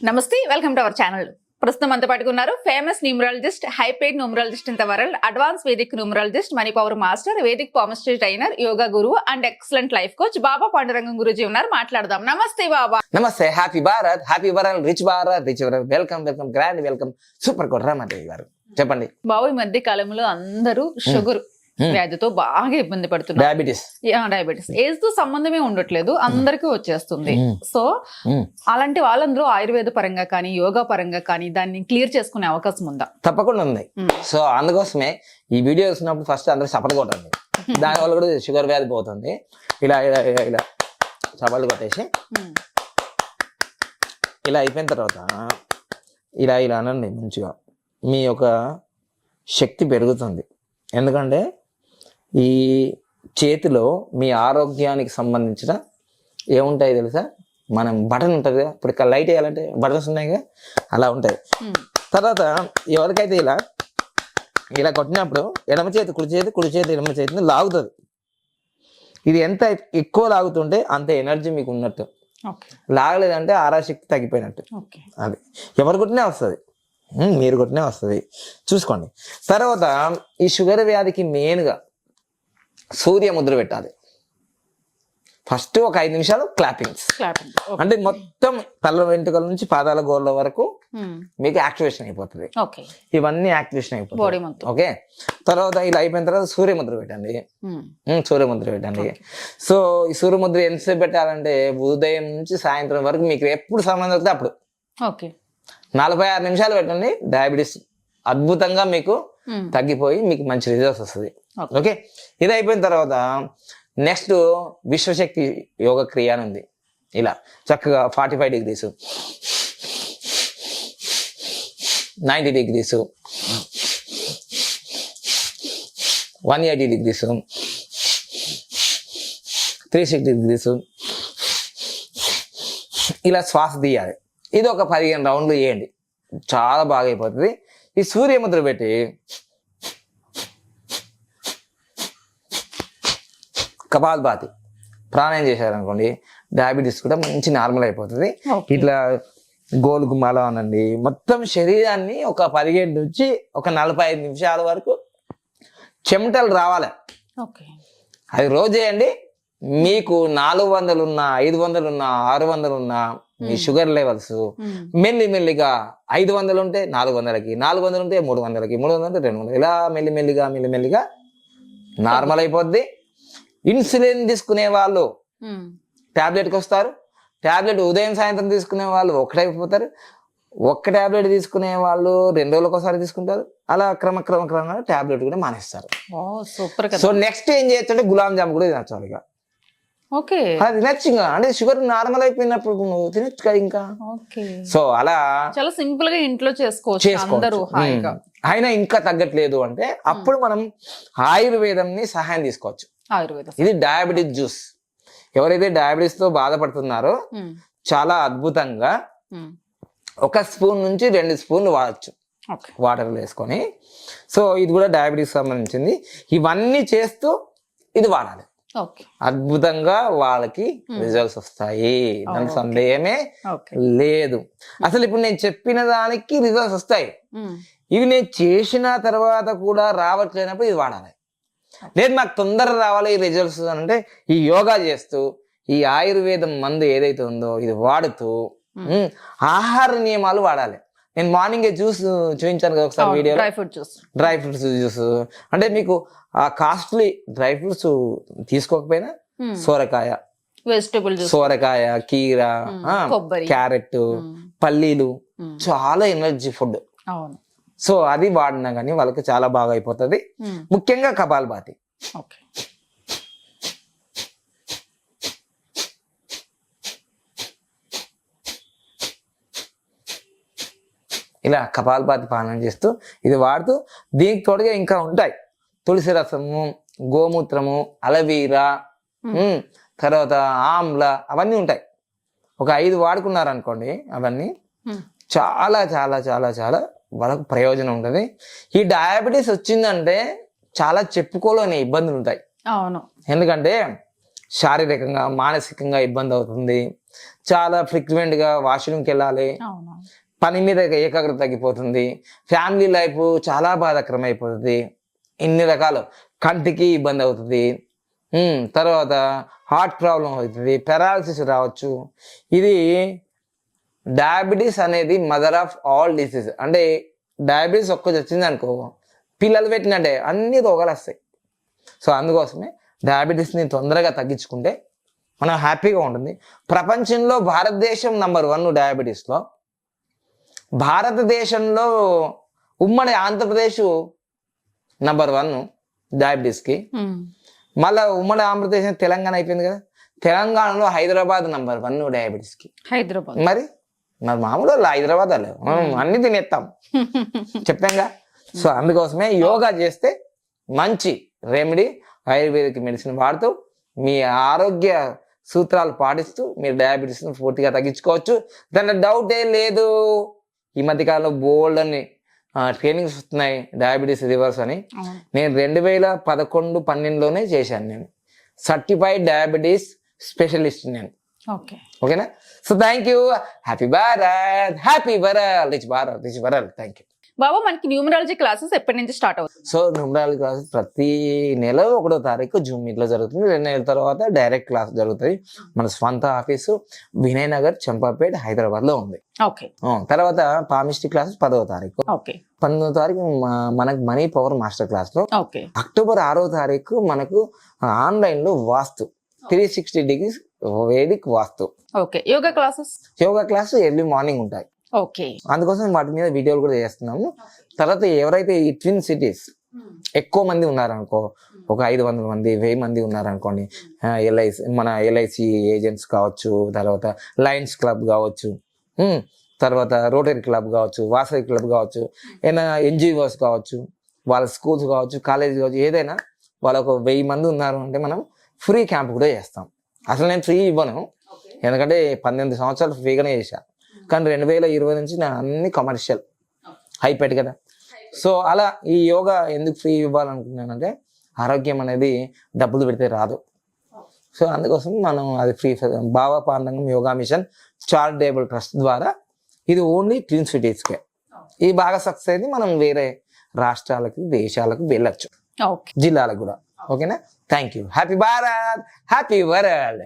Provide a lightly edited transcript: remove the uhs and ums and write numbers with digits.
నమస్తే, welcome to our channel. ప్రస్తుతం అంతా పట్టుకున్నారు famous numerologist, high paid numerologist in the world, advance Vedic numerologist, money power master, Vedic palmistry trainer, yoga గురువు and excellent life coach Baba Pandurangam Guruji ఉన్నారు. మాట్లాడదాం. నమస్తే బాబా. నమస్తే. Happy Bharat, happy world, rich Bharat, rich world. Welcome welcome, grand welcome. Super Kotramadevi garu చెప్పండి. బాబు, ఈ మధ్య కాలంలో అందరూ షుగర్ వ్యాధితో బాగా ఇబ్బంది పడుతున్నారు. డయాబెటీస్ ఏజ్ తో సంబంధమే ఉండట్లేదు, అందరికీ వచ్చేస్తుంది. సో అలాంటి వాళ్ళందరూ ఆయుర్వేద పరంగా కానీ యోగా పరంగా కానీ దాన్ని క్లియర్ చేసుకునే అవకాశం ఉందా? తప్పకుండా ఉంది. సో అందుకోసమే ఈ వీడియో చూసినప్పుడు ఫస్ట్ అందరూ చప్పట్లు కొట్టండి. దానివల్ల కూడా షుగర్ వ్యాధి పోతుంది. ఇలా ఇలా ఇలా ఇలా చప్పట్లు కొట్టేసి ఇలా అయిపోయిన తర్వాత ఇలా ఇలా అనండి. మంచిగా మీ యొక్క శక్తి పెరుగుతుంది. ఎందుకంటే ఈ చేతిలో మీ ఆరోగ్యానికి సంబంధించిన ఏముంటాయి తెలుసా? మనం బటన్ ఉంటుంది కదా, ఇప్పుడు ఇక్కడ లైట్ వేయాలంటే బటన్స్ ఉన్నాయి కదా, అలా ఉంటాయి. తర్వాత ఎవరికైతే ఇలా ఇలా కొట్టినప్పుడు ఎడమ చేతి కుడి చేతి, కుడి చేతి ఎడమ చేతిని లాగుతుంది. ఇది ఎంత ఎక్కువ లాగుతుంటే అంత ఎనర్జీ మీకు ఉన్నట్టు, లాగలేదంటే ఆరాశక్తి తగ్గిపోయినట్టు. అది ఎవరు కొట్టినా వస్తుంది, మీరు కొట్టినే వస్తుంది. చూసుకోండి. తర్వాత ఈ షుగర్ వ్యాధికి మెయిన్గా సూర్య ముద్ర పెట్టాలి. ఫస్ట్ ఒక 5 నిమిషాలు క్లాపింగ్స్, అంటే మొత్తం తల వెంట్రుకల నుంచి పాదాల గోర్ల వరకు మీకు యాక్టివేషన్ అయిపోతుంది. ఇవన్నీ యాక్టివేషన్ అయిపోతుంది. ఓకే. తర్వాత ఇలా అయిపోయిన తర్వాత సూర్య ముద్ర పెట్టండి. సూర్య ముద్ర పెట్టండి. సో ఈ సూర్య ముద్ర ఎంతసేపు పెట్టాలంటే ఉదయం నుంచి సాయంత్రం వరకు మీకు ఎప్పుడు సమయం దొరికితే అప్పుడు 46 నిమిషాలు పెట్టండి. డయాబెటీస్ అద్భుతంగా మీకు తగ్గిపోయి మీకు మంచి రిజల్ట్స్ వస్తుంది. ఓకే. ఇది అయిపోయిన తర్వాత నెక్స్ట్ విశ్వశక్తి యోగ క్రియ అని ఉంది. ఇలా చక్కగా 45 degrees, 90 degrees, 180 degrees, 360 degrees ఇలా శ్వాస తీయాలి. ఇది ఒక 15 రౌండ్లు చేయండి. చాలా బాగా అయిపోతుంది. ఈ సూర్యముద్ర పెట్టి కపాలభాతి ప్రాణాయం చేశారనుకోండి, డయాబెటీస్ కూడా మంచి నార్మల్ అయిపోతుంది. ఇట్లా గోలు గుమ్మాల అనండి, మొత్తం శరీరాన్ని ఒక 15 నుంచి ఒక 45 నిమిషాల వరకు చెమటలు రావాలి. అది రోజు చేయండి. మీకు 400 ఉన్నా, 500 ఉన్నా, 600 ఉన్నా మీ షుగర్ లెవెల్స్ మెల్లిమెల్లిగా 500 ఉంటే 400కి, 400 ఉంటే 300కి, 300 ఉంటే 200, ఇలా మెల్లిమెల్లిగా నార్మల్ అయిపోద్ది. ఇన్సులిన్ తీసుకునే వాళ్ళు టాబ్లెట్కి వస్తారు. టాబ్లెట్ ఉదయం సాయంత్రం తీసుకునే వాళ్ళు ఒకటైపోతారు. ఒక్క టాబ్లెట్ తీసుకునే వాళ్ళు 2 రోజులకు ఒకసారి తీసుకుంటారు. అలా క్రమంగా టాబ్లెట్ కూడా మానేస్తారు. సో నెక్స్ట్ ఏం చేయొచ్చు అంటే గులాబ్ జామ్ కూడా తినచ్చు. ఇక అది తినచ్చు. ఇంకా అంటే షుగర్ నార్మల్ అయిపోయినప్పుడు నువ్వు తినచ్చు కదా ఇంకా. సో అలా చాలా సింపుల్ గా ఇంట్లో చేసుకోవచ్చు. అయినా ఇంకా తగ్గట్లేదు అంటే అప్పుడు మనం ఆయుర్వేదంని సహాయం తీసుకోవచ్చు. ఇది డయాబెటిస్ జ్యూస్. ఎవరైతే డయాబెటిస్ తో బాధపడుతున్నారో చాలా అద్భుతంగా 1 స్పూన్ నుంచి 2 స్పూన్లు వాడచ్చు వాటర్లో వేసుకొని. సో ఇది కూడా డయాబెటిస్ సంబంధించింది. ఇవన్నీ చేస్తూ ఇది వాడాలి. అద్భుతంగా వాళ్ళకి రిజల్ట్స్ వస్తాయి. దాని సందేహమే లేదు. అసలు ఇప్పుడు నేను చెప్పిన దానికి రిజల్ట్స్ వస్తాయి. ఇవి నేను చేసిన తర్వాత కూడా రావట్లేనప్పుడు ఇది వాడాలి. లేదు నాకు తొందరగా రావాలి ఈ రిజల్ట్స్ అంటే ఈ యోగా చేస్తూ ఈ ఆయుర్వేదం మందు ఏదైతే ఉందో ఇది వాడుతూ ఆహార నియమాలు వాడాలి. నేను మార్నింగ్ జ్యూస్ చూపించాను కదా ఒకసారి వీడియో, డ్రై ఫ్రూట్స్ జ్యూస్. అంటే మీకు ఆ కాస్ట్లీ డ్రై ఫ్రూట్స్ తీసుకోకపోయినా సోరకాయ, సోరకాయ, కీర, క్యారెట్, పల్లీలు చాలా ఎనర్జీ ఫుడ్. సో అది వాడినా కానీ వాళ్ళకి చాలా బాగా అయిపోతుంది. ముఖ్యంగా కపాలభాతి. ఇలా కపాలభాతి పాలన చేస్తూ ఇది వాడుతూ దీనికి తోడుగా ఇంకా ఉంటాయి తులసి రసము, గోమూత్రము, అలవీరా, తర్వాత ఆమ్ల, అవన్నీ ఉంటాయి. ఒక 5 వాడుకున్నారనుకోండి, అవన్నీ చాలా చాలా చాలా చాలా వాళ్ళకు ప్రయోజనం ఉంటుంది. ఈ డయాబెటీస్ వచ్చిందంటే చాలా చెప్పుకోలేని ఇబ్బందులు ఉంటాయి. ఎందుకంటే శారీరకంగా మానసికంగా ఇబ్బంది అవుతుంది, చాలా ఫ్రీక్వెంట్గా వాష్రూమ్కి వెళ్ళాలి, అవును. పని మీద ఏకాగ్రత తగ్గిపోతుంది, ఫ్యామిలీ లైఫ్ చాలా బాధాకరం అయిపోతుంది, ఇన్ని రకాలు కంటికి ఇబ్బంది అవుతుంది, తర్వాత హార్ట్ ప్రాబ్లం అవుతుంది, పెరాలసిస్ రావచ్చు. ఇది డయాబెటీస్ అనేది మదర్ ఆఫ్ ఆల్ డిసీజ్. అంటే డయాబెటీస్ ఒక్కటి వచ్చింది అనుకో, పిల్లలు పెట్టినట్టే అన్ని రోగాలు వస్తాయి. సో అందుకోసమే డయాబెటీస్ని తొందరగా తగ్గించుకుంటే మనం హ్యాపీగా ఉంటుంది. ప్రపంచంలో భారతదేశం నంబర్ 1 డయాబెటీస్లో. భారతదేశంలో ఉమ్మడి ఆంధ్రప్రదేశ్ నంబర్ 1 డయాబెటీస్కి. మళ్ళీ ఉమ్మడి ఆంధ్రప్రదేశ్ తెలంగాణ అయిపోయింది కదా, తెలంగాణలో హైదరాబాద్ నంబర్ 1 డయాబెటీస్కి. హైదరాబాద్ మరి మామూలు హైదరాబాద్ అలే మనం అన్ని తినేస్తాం చెప్పాంగా. సో అందుకోసమే యోగా చేస్తే మంచి రెమెడీ, ఆయుర్వేదిక్ మెడిసిన్ వాడుతూ మీ ఆరోగ్య సూత్రాలు పాటిస్తూ మీరు డయాబెటీస్ని పూర్తిగా తగ్గించుకోవచ్చు. దాంట్లో డౌటే లేదు. ఈ మధ్యకాలంలో బోల్డ్ అని ట్రైనింగ్స్ వస్తున్నాయి డయాబెటీస్ రివర్స్ అని. నేను 2011-12లోనే చేశాను. నేను సర్టిఫైడ్ డయాబెటీస్ స్పెషలిస్ట్ నేను. ఓకేనా? So thank you. Happy Bharat, happy world, rich Bharat, rich world. Thank you. Baba, మనకి న్యూమరాలజీ క్లాసెస్ ఎప్పటి నుంచి స్టార్ట్ అవుతుంది? సో న్యూమరాలజీ క్లాసెస్ ప్రతి నెల 1వ తారీఖు జూమ్ మీట్లో జరుగుతుంది. 2 నెలల తర్వాత డైరెక్ట్ క్లాస్ జరుగుతాయి. మన స్వంత ఆఫీసు వినయ్ నగర్, చంపాపేట్, హైదరాబాద్ లో ఉంది. తర్వాత పామిస్ట్రీ క్లాసెస్ 10వ తారీఖు. 19వ తారీఖు మనకు మనీ పవర్ మాస్టర్ క్లాస్ లో. అక్టోబర్ 6వ తారీఖు మనకు ఆన్లైన్ లో వాస్తు 360 డిగ్రీస్ వేదిక్ వాస్తు. యోగా క్లాస్ ఎర్లీ మార్నింగ్ ఉంటాయి. అందుకోసం వాటి మీద వీడియోలు కూడా చేస్తున్నాము. తర్వాత ఎవరైతే ఈ ట్విన్ సిటీస్ ఎక్కువ మంది ఉన్నారనుకో, ఒక 500 మంది 1000 మంది ఉన్నారనుకోండి, మన ఎల్ఐసి ఏజెంట్స్ కావచ్చు, తర్వాత లయన్స్ క్లబ్ కావచ్చు, తర్వాత రోటరీ క్లబ్ కావచ్చు, వాసవి క్లబ్ కావచ్చు, ఏదైనా ఎన్జిఓస్ కావచ్చు, వాళ్ళ స్కూల్స్ కావచ్చు, కాలేజ్ కావచ్చు, ఏదైనా వాళ్ళకు 1000 మంది ఉన్నారు అంటే మనం ఫ్రీ క్యాంప్ కూడా చేస్తాం. అసలు నేను ఫ్రీ ఇవ్వను, ఎందుకంటే 18 సంవత్సరాలు ఫ్రీగానే చేశాను. కానీ 2020 నుంచి నా అన్ని కమర్షియల్ హైపెట్ కదా. సో అలా ఈ యోగా ఎందుకు ఫ్రీ ఇవ్వాలనుకున్నానంటే ఆరోగ్యం అనేది డబ్బులు పెడితే రాదు. సో అందుకోసం మనం అది ఫ్రీ. బాబా పాండంగం యోగా మిషన్ చారిటబుల్ ట్రస్ట్ ద్వారా ఇది ఓన్లీ ట్విన్ సిటీస్కే. ఇది బాగా సక్సెస్ అయితే మనం వేరే రాష్ట్రాలకు, దేశాలకు వెళ్ళొచ్చు, జిల్లాలకు కూడా. ఓకేనా? Thank you. Happy Bharat, happy world.